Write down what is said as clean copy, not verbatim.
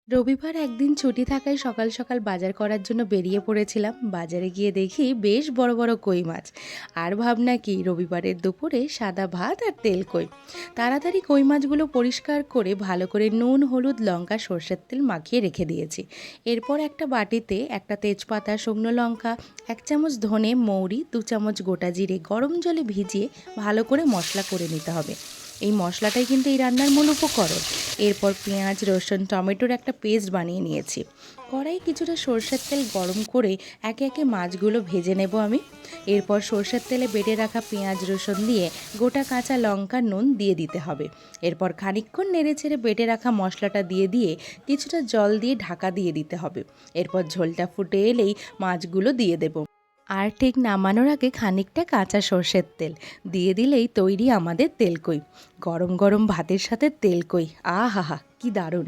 রবিবার একদিন ছুটি থাকায় সকাল সকাল বাজার করার জন্য বেরিয়ে পড়েছিলাম। বাজারে গিয়ে দেখি বেশ বড় বড় কই মাছ। আর ভাবনা কি, রবিবারের দুপুরে সাদা ভাত আর তেল কই। তাড়াতাড়ি কই মাছগুলো পরিষ্কার করে ভালো করে নুন, হলুদ, লঙ্কা, সর্ষের তেল মাখিয়ে রেখে দিয়েছি। এরপর একটা বাটিতে একটা তেজপাতা, শুকনো লঙ্কা, 1 চামচ ধনে, মৌরি, 2 চামচ গোটা জিরে গরম জলে ভিজিয়ে ভালো করে মশলা করে নিতে হবে। এই মশলাটাই কিন্তু এই রান্নার মূল উপকরণ। এরপর পেঁয়াজ, রসুন, টমেটোর একটা পেস্ট বানিয়ে নিয়েছি। কড়াই কিছুটা সরষের তেল গরম করে একে একে মাছগুলো ভেজে নেব আমি। এরপর সরষের তেলে বেটে রাখা পেঁয়াজ, রসুন দিয়ে গোটা কাঁচা লঙ্কা, নুন দিয়ে দিতে হবে। এরপর খানিকক্ষণ নেড়েচেড়ে বেটে রাখা মশলাটা দিয়ে কিছুটা জল দিয়ে ঢাকা দিয়ে দিতে হবে। এরপর ঝোলটা ফুটে এলেই মাছগুলো দিয়ে দেব। আর ঠিক নামানোর আগে খানিকটা কাঁচা সর্ষের তেল দিয়ে দিলেই তৈরি আমাদের তেলকই। গরম গরম ভাতের সাথে তেলকই, আহা হা, কি দারুণ!